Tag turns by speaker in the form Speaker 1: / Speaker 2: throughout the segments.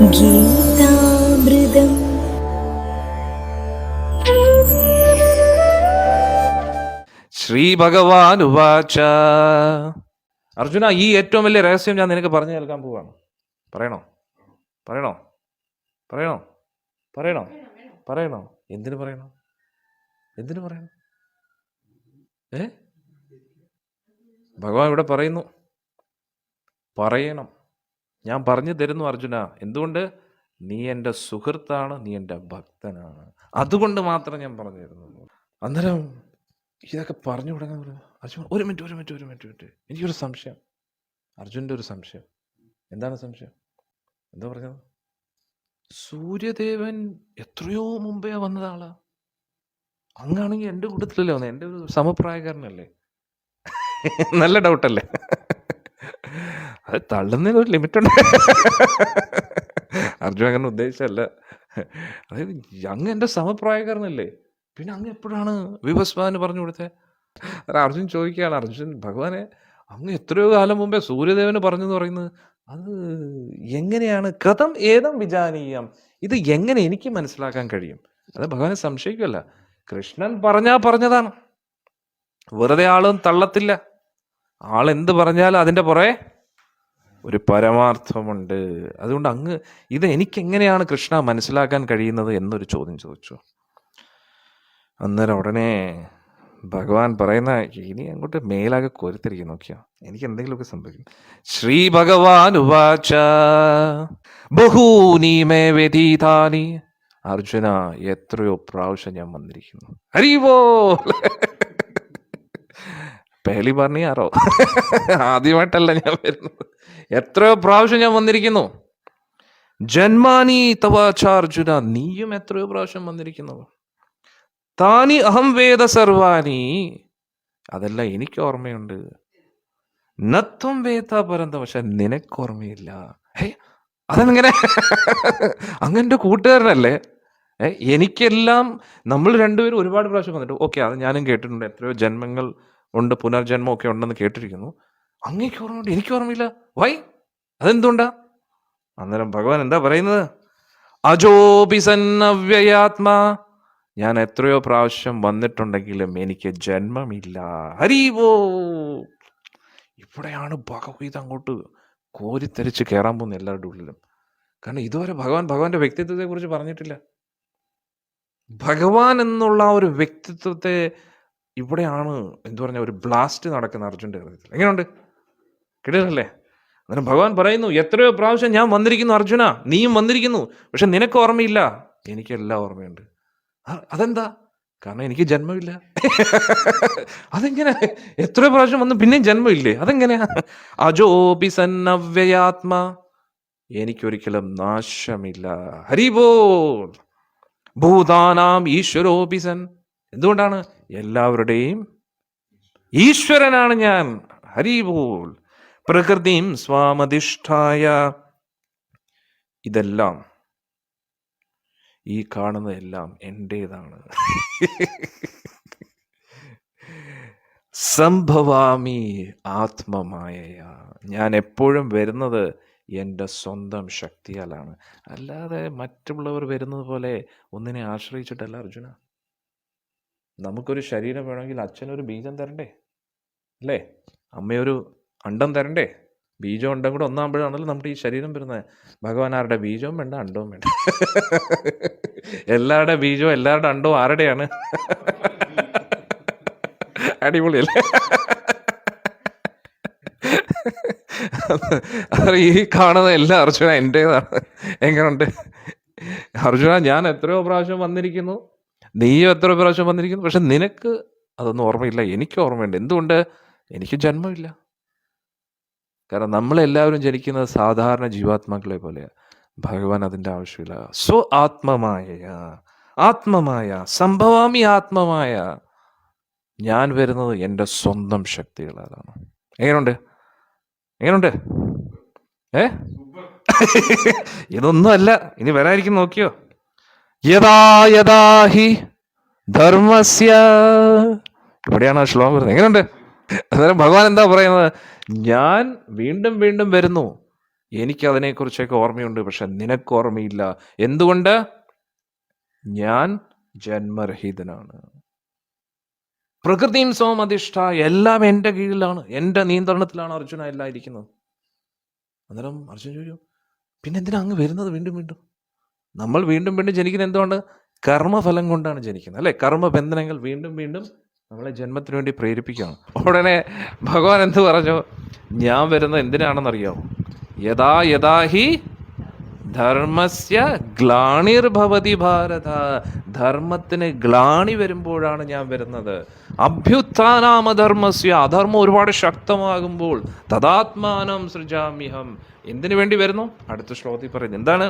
Speaker 1: ഗീതാമൃതം.
Speaker 2: ശ്രീ ഭഗവാൻ ഉവാച. അർജുന, ഈ ഏറ്റവും വലിയ രഹസ്യം ഞാൻ നിനക്ക് പറഞ്ഞു കേൾക്കാൻ പോവാണ്. പറയണോ പറയണോ പറയണോ പറയണോ പറയണോ എന്തിനു പറയണോ? എന്തിനു പറയണം? ഭഗവാൻ ഇവിടെ പറയുന്നു, പറയണം. ഞാൻ പറഞ്ഞു തരുന്നു അർജുന. എന്തുകൊണ്ട്? നീ എൻ്റെ സുഹൃത്താണ്, നീ എൻ്റെ ഭക്തനാണ്. അതുകൊണ്ട് മാത്രം ഞാൻ പറഞ്ഞു തരുന്നു. അന്നേരം ഇതൊക്കെ പറഞ്ഞു തുടങ്ങാൻ അർജുൻ, ഒരു മിനിറ്റ്, എനിക്കൊരു സംശയം. അർജുൻ്റെ ഒരു സംശയം. എന്താണ് സംശയം? എന്താ പറഞ്ഞത്? സൂര്യദേവൻ എത്രയോ മുമ്പേ വന്നതാളാ. അങ്ങാണെങ്കിൽ എൻ്റെ കൂട്ടത്തിലല്ലേ വന്നത്, എൻ്റെ ഒരു സമപ്രായക്കാരനല്ലേ. നല്ല ഡൗട്ടല്ലേ? അത് തള്ളുന്നതിന് ഒരു ലിമിറ്റുണ്ട്. അർജുൻ അങ്ങനെ ഉദ്ദേശിച്ചല്ല. അതായത് അങ്ങ് എൻ്റെ സമപ്രായക്കാരനല്ലേ, പിന്നെ അങ്ങ് എപ്പോഴാണ് വിവസ്വാന് പറഞ്ഞു കൊടുത്തത്? അർജുൻ ചോദിക്കുകയാണ്, അർജുൻ ഭഗവാനെ, അങ്ങ് എത്രയോ കാലം മുമ്പേ സൂര്യദേവന് പറഞ്ഞെന്ന് പറയുന്നത്, അത് എങ്ങനെയാണ്? കഥം ഏതം വിജാനീയം, ഇത് എങ്ങനെ എനിക്ക് മനസ്സിലാക്കാൻ കഴിയും? അത് ഭഗവാനെ സംശയിക്കുമല്ല. കൃഷ്ണൻ പറഞ്ഞതാണ്. വെറുതെ ആളും തള്ളത്തില്ല. ആളെന്ത് പറഞ്ഞാലും അതിൻ്റെ പുറകെ ഒരു പരമാർത്ഥമുണ്ട്. അതുകൊണ്ട് അങ്ങ് ഇത് എനിക്കെങ്ങനെയാണ് കൃഷ്ണ മനസ്സിലാക്കാൻ കഴിയുന്നത് എന്നൊരു ചോദ്യം ചോദിച്ചു. അന്നേരം ഉടനെ ഭഗവാൻ പറയുന്ന, ഇനി അങ്ങോട്ട് മേലാകെ കോരിത്തിരിക്കും, നോക്കിയാ എനിക്ക് എന്തെങ്കിലുമൊക്കെ സംഭവിക്കും. ശ്രീ ഭഗവാൻ ഉവാച ബഹൂനി മേ വ്യതീതാനി. അർജുന, എത്രയോ പ്രാവശ്യം ഞാൻ വന്നിരിക്കുന്നു. ഹരിവോ പേലി പറഞ്ഞാറോ, ആദ്യമായിട്ടല്ല ഞാൻ വരുന്നത്. എത്രയോ പ്രാവശ്യം ഞാൻ വന്നിരിക്കുന്നു. ജന്മാനി തവാച അർജുന, നീയും എത്രയോ പ്രാവശ്യം വന്നിരിക്കുന്നു. താനി അഹം വേദ സർവാനി, അതെല്ലാം എനിക്ക് ഓർമ്മയുണ്ട്. നത്വം വേദ പരന്ത, പക്ഷെ നിനക്ക് ഓർമ്മയില്ല. അതെങ്ങനെ? അങ്ങന്റെ കൂട്ടുകാരനല്ലേ? എനിക്കെല്ലാം നമ്മൾ രണ്ടുപേരും ഒരുപാട് പ്രാവശ്യം വന്നിട്ട്, ഓക്കെ, അത് ഞാനും കേട്ടിട്ടുണ്ട്. എത്രയോ ജന്മങ്ങൾ ഉണ്ട്, പുനർജന്മം ഒക്കെ ഉണ്ടെന്ന് കേട്ടിരിക്കുന്നു. അങ്ങേക്ക് ഓർമ്മയുണ്ട്, എനിക്ക് ഓർമ്മയില്ല. വൈ? അതെന്തുകൊണ്ടാ? അന്നേരം ഭഗവാൻ എന്താ പറയുന്നത്? അജോപി സന്നവ്യയാത്മാ, ഞാൻ എത്രയോ പ്രാവശ്യം വന്നിട്ടുണ്ടെങ്കിലും എനിക്ക് ജന്മമില്ല. ഹരിവോ. ഇവിടെയാണ് ഭഗവത് അങ്ങോട്ട് കോരിത്തരിച്ച് കയറാൻ പോകുന്ന എല്ലാവരുടെ ഉള്ളിലും. കാരണം ഇതുവരെ ഭഗവാന്റെ വ്യക്തിത്വത്തെ കുറിച്ച് പറഞ്ഞിട്ടില്ല. ഭഗവാൻ എന്നുള്ള ഒരു വ്യക്തിത്വത്തെ ഇവിടെയാണ് എന്തു പറഞ്ഞ ഒരു ബ്ലാസ്റ്റ് നടക്കുന്ന അർജുൻ്റെ ഹൃദയത്തിൽ. എങ്ങനെയുണ്ട്? കിട്ടിയതല്ലേ? അന്നേരം ഭഗവാൻ പറയുന്നു, എത്രയോ പ്രാവശ്യം ഞാൻ വന്നിരിക്കുന്നു അർജുന, നീയും വന്നിരിക്കുന്നു, പക്ഷെ നിനക്ക് ഓർമ്മയില്ല. എനിക്കെല്ലാം ഓർമ്മയുണ്ട്. അതെന്താ? കാരണം എനിക്ക് ജന്മമില്ല. അതെങ്ങനെ? എത്രയോ പ്രാവശ്യം വന്നു പിന്നെയും ജന്മമില്ലേ? അതെങ്ങനെയാ? അജോപി സന്നവ്യയാത്മാ, എനിക്കൊരിക്കലും നാശമില്ല. ഹരിബോൾ. ഭൂതാനാം ഈശ്വരോപി സൻ, എന്തുകൊണ്ടാണ്? എല്ലാവരുടെയും ഈശ്വരനാണ് ഞാൻ. ഹരിബോൾ. പ്രകൃതിം സ്വാമധിഷ്ഠായ, ഇതെല്ലാം, ഈ കാണുന്നതെല്ലാം എൻ്റേതാണ്. സംഭവാമി ആത്മമായ, ഞാൻ എപ്പോഴും വരുന്നത് എൻ്റെ സ്വന്തം ശക്തിയാലാണ്, അല്ലാതെ മറ്റുള്ളവർ വരുന്നത് പോലെ ഒന്നിനെ ആശ്രയിച്ചിട്ടല്ല അർജുന. നമുക്കൊരു ശരീരം വേണമെങ്കിൽ അച്ഛനൊരു ബീജം തരണ്ടേ, അല്ലേ? അമ്മയൊരു അണ്ടം തരണ്ടേ? ബീജം ഉണ്ടും കൂടെ ഒന്നാകുമ്പോഴാണല്ലോ നമ്മുടെ ഈ ശരീരം വരുന്നത്. ഭഗവാൻ ആരുടെ ബീജവും വേണ്ട, അണ്ടവും വേണ്ട. എല്ലാവരുടെ ബീജവും എല്ലാവരുടെ അണ്ടവും ആരുടെയാണ്? അടിപൊളിയല്ലേ? ഈ കാണുന്ന എല്ലാ അർജുന എൻ്റേതാണ്. എങ്ങനെയുണ്ട് അർജുന? ഞാൻ എത്രയോ പ്രാവശ്യം വന്നിരിക്കുന്നു, നീയും എത്രയോ പ്രാവശ്യം വന്നിരിക്കുന്നു, പക്ഷെ നിനക്ക് അതൊന്നും ഓർമ്മയില്ല. എനിക്ക് ഓർമ്മയുണ്ട്. എന്തുകൊണ്ട്? എനിക്ക് ജന്മമില്ല. കാരണം നമ്മളെല്ലാവരും ജനിക്കുന്നത് സാധാരണ ജീവാത്മാക്കളെ പോലെയാണ്. ഭഗവാൻ അതിൻ്റെ ആവശ്യമില്ല. ആത്മമായ സംഭവാമി ആത്മമായ, ഞാൻ വരുന്നത് എൻ്റെ സ്വന്തം ശക്തികളാലാണ്. എങ്ങനെയുണ്ട്? ഇതൊന്നും അല്ല, ഇനി വരാതിരിക്കും, നോക്കിയോ. യഥാ യഥാ ഹി ധർമ്മസ്യ, ഇവിടെയാണ് ആ ശ്ലോകം വരുന്നത്. എങ്ങനെയുണ്ട്? അന്നേരം ഭഗവാൻ എന്താ പറയുന്നത്? ഞാൻ വീണ്ടും വീണ്ടും വരുന്നു. എനിക്കതിനെക്കുറിച്ചൊക്കെ ഓർമ്മയുണ്ട്, പക്ഷെ നിനക്ക് ഓർമ്മയില്ല. എന്തുകൊണ്ട്? ഞാൻ ജന്മരഹിതനാണ്. പ്രകൃതിയും സോമധിഷ്ഠ, എല്ലാം എൻ്റെ കീഴിലാണ്, എൻ്റെ നിയന്ത്രണത്തിലാണ് അർജുന എല്ലാം ഇരിക്കുന്നത്. അന്നേരം അർജുൻ ചോദിച്ചു, പിന്നെ എന്തിനാ അങ്ങ് വരുന്നത് വീണ്ടും വീണ്ടും? നമ്മൾ വീണ്ടും വീണ്ടും ജനിക്കുന്നത് എന്തുകൊണ്ട്? കർമ്മഫലം കൊണ്ടാണ് ജനിക്കുന്നത്, അല്ലെ? കർമ്മബന്ധനങ്ങൾ വീണ്ടും വീണ്ടും നമ്മളെ ജന്മത്തിന് വേണ്ടി പ്രേരിപ്പിക്കുകയാണ്. ഉടനെ ഭഗവാൻ എന്ത് പറഞ്ഞു? ഞാൻ വരുന്നത് എന്തിനാണെന്നറിയാമോ? യഥാ യഥാ ഹി ധർമ്മസ്യ ഗ്ലാണിർഭവതി ഭാരത. ധർമ്മത്തിന് ഗ്ലാണി വരുമ്പോഴാണ് ഞാൻ വരുന്നത്. അഭ്യുത്ഥാനാമധർമ്മസ്യ, അധർമ്മം ഒരുപാട് ശക്തമാകുമ്പോൾ തദാത്മാനം സൃജാമ്യഹം. എന്തിനു വേണ്ടി വരുന്നു? അടുത്ത ശ്ലോകത്തിൽ പറയുന്നത് എന്താണ്?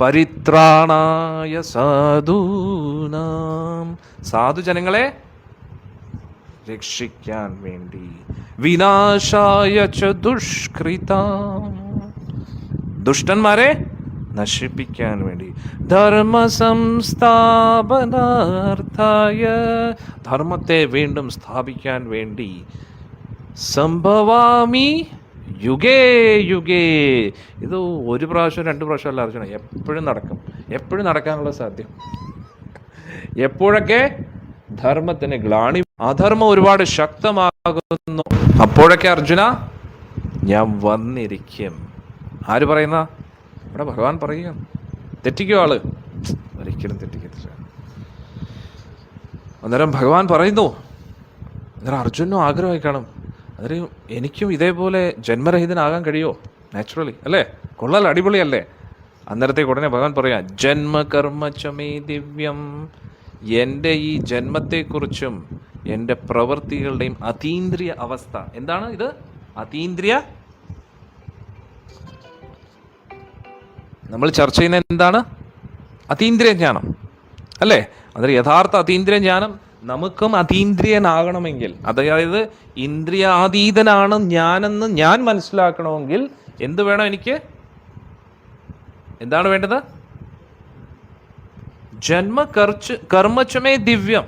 Speaker 2: പരിത്രാണായ സാധൂനാം, സാധുജനങ്ങളെ രക്ഷിക്കാൻ വേണ്ടി, വിനാശായ ച ദുഷ്കൃതാം, ദുഷ്ടന്മാരെ നശിപ്പിക്കാൻ വേണ്ടി, ധർമ്മ സംസ്ഥാപനാർത്ഥായ, ധർമ്മത്തെ വീണ്ടും സ്ഥാപിക്കാൻ വേണ്ടി, സംഭവാമി യുഗേ യുഗേ. ഇത് ഒരു പ്രാവശ്യം 2 പ്രാവശ്യം അല്ല അർജുന, എപ്പോഴും നടക്കും. എപ്പോഴും നടക്കാനുള്ള സാധ്യം. എപ്പോഴൊക്കെ ധർമ്മത്തിന് ഗ്ലാണി, അധർമ്മം ഒരുപാട് ശക്തമാകുന്നു, അപ്പോഴൊക്കെ അർജുന ഞാൻ വന്നിരിക്കും. ആര് പറയുന്ന? ഇവിടെ ഭഗവാൻ പറയുക. തെറ്റിക്കോ ആള്? ഒരിക്കലും തെറ്റിക്കത്തില്ല. അന്നേരം ഭഗവാൻ പറയുന്നു, അന്നേരം അർജുനും ആഗ്രഹമായി കാണും, അന്നേരം എനിക്കും ഇതേപോലെ ജന്മരഹിതനാകാൻ കഴിയുമോ? നാച്ചുറലി അല്ലേ? കൊള്ളാൽ, അടിപൊളിയല്ലേ? അന്നേരത്തേക്ക് ഉടനെ ഭഗവാൻ പറയാ, ജന്മകർമ്മ ചമേ ദിവ്യം, എൻ്റെ ഈ ജന്മത്തെക്കുറിച്ചും എൻ്റെ പ്രവൃത്തികളുടെയും അതീന്ദ്രിയ അവസ്ഥ. എന്താണ് ഇത്? അതീന്ദ്രിയ. നമ്മൾ ചർച്ച ചെയ്യുന്ന എന്താണ്? അതീന്ദ്രിയ ജ്ഞാനം, അല്ലേ? അതിൽ യഥാർത്ഥ അതീന്ദ്രിയ ജ്ഞാനം നമുക്കും അതീന്ദ്രിയനാകണമെങ്കിൽ, അതായത് ഇന്ദ്രിയാതീതനാണ് ഞാനെന്ന് ഞാൻ മനസ്സിലാക്കണമെങ്കിൽ എന്ത് വേണം എനിക്ക്? എന്താണ് വേണ്ടത്? ജന്മ കർമ്മച്ചമേ ദിവ്യം.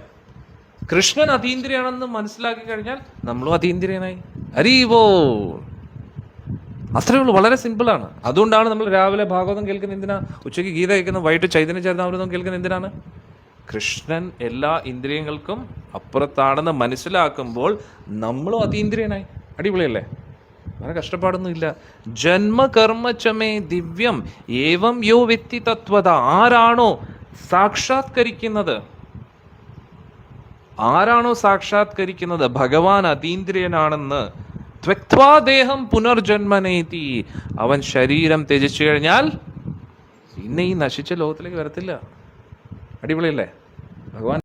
Speaker 2: കൃഷ്ണൻ അതീന്ദ്രിയാണെന്ന് മനസ്സിലാക്കി കഴിഞ്ഞാൽ നമ്മളും അതീന്ദ്രിയനായി. ഹരിവോ! അത്രയേ ഉള്ളൂ, വളരെ സിമ്പിളാണ്. അതുകൊണ്ടാണ് നമ്മൾ രാവിലെ ഭാഗവതം കേൾക്കുന്ന എന്തിനാ? ഉച്ചയ്ക്ക് ഗീത കേൾക്കുന്ന, വൈകിട്ട് ചൈതന്യ ചരിതാമൃതം കേൾക്കുന്ന എന്തിനാണ്? കൃഷ്ണൻ എല്ലാ ഇന്ദ്രിയങ്ങൾക്കും അപ്പുറത്താണെന്ന് മനസ്സിലാക്കുമ്പോൾ നമ്മളും അതീന്ദ്രിയനായി. അടിപൊളിയല്ലേ? വളരെ കഷ്ടപ്പാടൊന്നും ഇല്ല. ജന്മകർമ്മച്ചമേ ദിവ്യം ഏവം യോ വ്യക്തി തത്വത. ആരാണോ സാക്ഷാത്കരിക്കുന്നത്, ആരാണോ സാക്ഷാത്കരിക്കുന്നത് ഭഗവാൻ അതീന്ദ്രിയനാണെന്ന്, ത്വക്വാദേഹം പുനർജന്മനേതി, അവൻ ശരീരം ത്യജിച്ചു കഴിഞ്ഞാൽ പിന്നെ ഈ നശിച്ച ലോകത്തിലേക്ക് വരത്തില്ല. അടിപൊളിയല്ലേ? ഭഗവാൻ